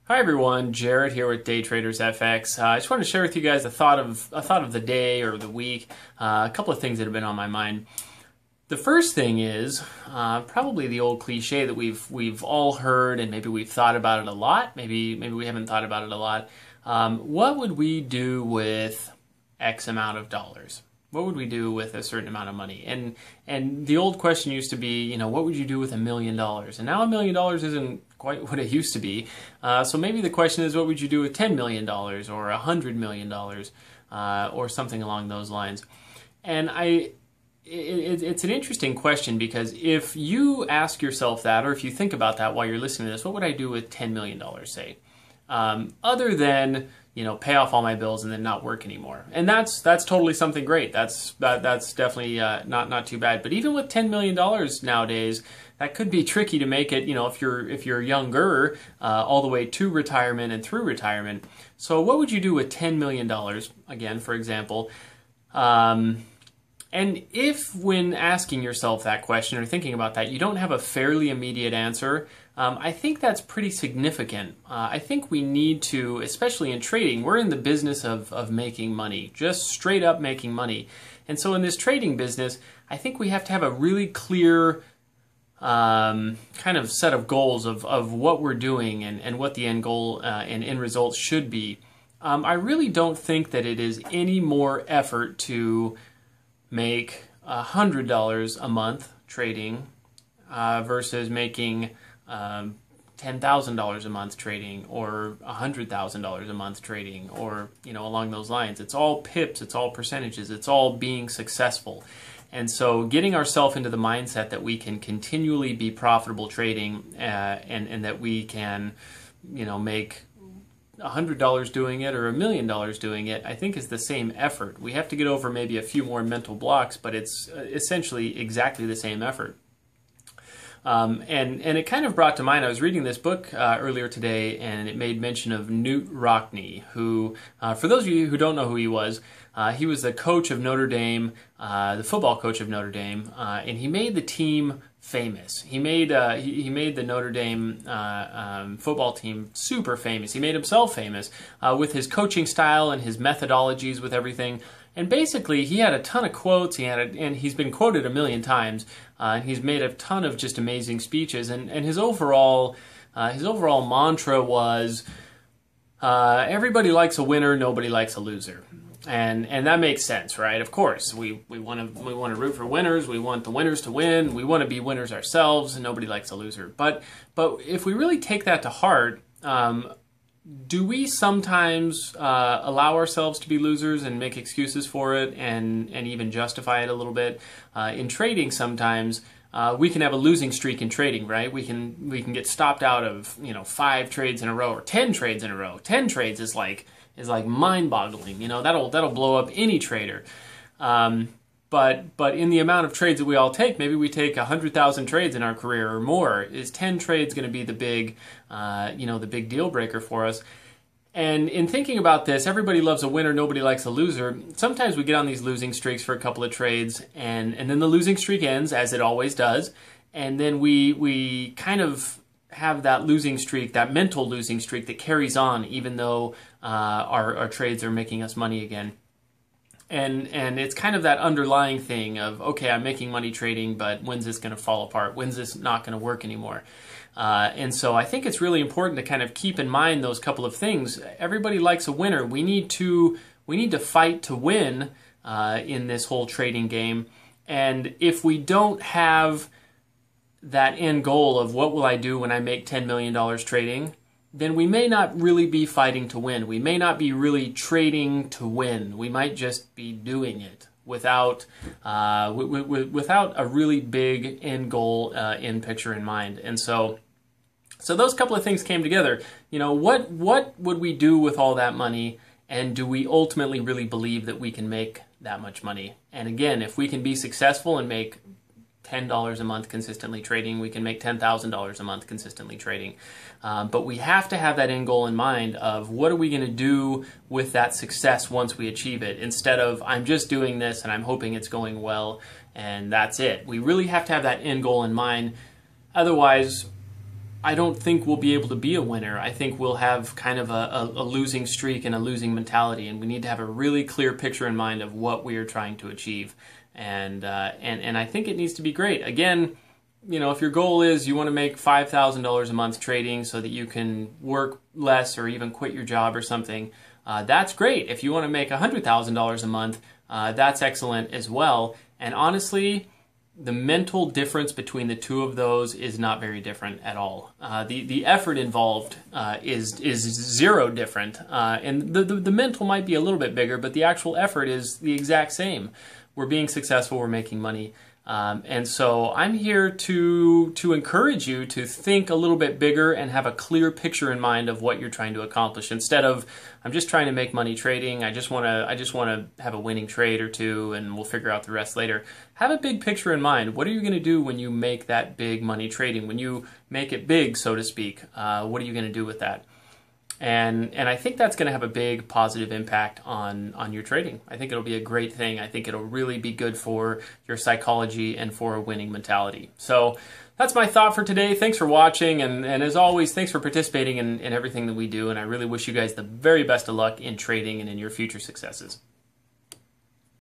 Hi everyone, Jared here with Day Traders FX. I just wanted to share with you guys a thought of the day or the week, a couple of things that have been on my mind. The first thing is probably the old cliche that we've all heard, and maybe we've thought about it a lot. Maybe we haven't thought about it a lot. What would we do with X amount of dollars? What would we do with a certain amount of money? And the old question used to be, what would you do with $1 million? And now $1 million isn't quite what it used to be. So maybe the question is, what would you do with $10 million or $100 million or something along those lines? And it's an interesting question, because if you ask yourself that, or if you think about that while you're listening to this, what would I do with $10 million, say? Other than pay off all my bills and then not work anymore, and that's totally something great. That's definitely not too bad. But even with $10 million nowadays, that could be tricky to make it. If you're younger, all the way to retirement and through retirement. So what would you do with $10 million again, for example? And if, when asking yourself that question or thinking about that, you don't have a fairly immediate answer, I think that's pretty significant. I think we need to, especially in trading, we're in the business of making money, just straight up making money. And so in this trading business, I think we have to have a really clear kind of set of goals of what we're doing and what the end goal and end results should be. I really don't think that it is any more effort to make $100 a month trading versus making $10,000 a month trading, or $100,000 a month trading, or along those lines. It's all pips, it's all percentages, it's all being successful. And so getting ourselves into the mindset that we can continually be profitable trading and that we can make $100 doing it or $1 million doing it, I think is the same effort. We have to get over maybe a few more mental blocks, but it's essentially exactly the same effort. And it kind of brought to mind, I was reading this book earlier today, and it made mention of Knute Rockne, who, for those of you who don't know who he was the coach of Notre Dame, the football coach of Notre Dame, and he made the team famous. He made the Notre Dame football team super famous. He made himself famous with his coaching style and his methodologies with everything. And basically, he had a ton of quotes. And he's been quoted a million times. And he's made a ton of just amazing speeches. And his overall mantra was, everybody likes a winner, nobody likes a loser. And that makes sense, right? Of course, we want to root for winners. We want the winners to win. We want to be winners ourselves, and nobody likes a loser. But if we really take that to heart, do we sometimes allow ourselves to be losers and make excuses for it and even justify it a little bit? In trading, sometimes we can have a losing streak in trading, right? We can get stopped out of 5 trades in a row or 10 trades in a row. 10 trades is like mind-boggling. That'll blow up any trader. But in the amount of trades that we all take, maybe we take 100,000 trades in our career or more. Is 10 trades going to be the big deal breaker for us? And in thinking about this, everybody loves a winner, nobody likes a loser. Sometimes we get on these losing streaks for a couple of trades, and then the losing streak ends, as it always does, and then we kind of have that losing streak, that mental losing streak that carries on, even though our trades are making us money again. And it's kind of that underlying thing of, okay, I'm making money trading, but when's this going to fall apart? When's this not going to work anymore? And so I think it's really important to kind of keep in mind those couple of things. Everybody likes a winner. We need to fight to win in this whole trading game. And if we don't have that end goal of what will I do when I make $10 million trading, then we may not really be fighting to win. We may not be really trading to win. We might just be doing it without without a really big end goal in picture in mind. And so those couple of things came together. What would we do with all that money, and do we ultimately really believe that we can make that much money? And again, if we can be successful and make $10 a month consistently trading, we can make $10,000 a month consistently trading. But we have to have that end goal in mind of what are we going to do with that success once we achieve it, instead of I'm just doing this and I'm hoping it's going well and that's it. We really have to have that end goal in mind. Otherwise, I don't think we'll be able to be a winner. I think we'll have kind of a losing streak and a losing mentality, and we need to have a really clear picture in mind of what we are trying to achieve. And I think it needs to be great. Again, you know, if your goal is you want to make $5,000 a month trading so that you can work less or even quit your job or something, that's great. If you want to make $100,000 a month, that's excellent as well. And honestly, the mental difference between the two of those is not very different at all. The effort involved is zero different, and the mental might be a little bit bigger, but the actual effort is the exact same. We're being successful, we're making money. And so I'm here to encourage you to think a little bit bigger and have a clear picture in mind of what you're trying to accomplish. Instead of, I'm just trying to make money trading, I just want to have a winning trade or two and we'll figure out the rest later. Have a big picture in mind. What are you going to do when you make that big money trading? When you make it big, so to speak, what are you going to do with that? And I think that's going to have a big positive impact on your trading. I think it'll be a great thing. I think it'll really be good for your psychology and for a winning mentality. So that's my thought for today. Thanks for watching. And as always, thanks for participating in everything that we do. And I really wish you guys the very best of luck in trading and in your future successes.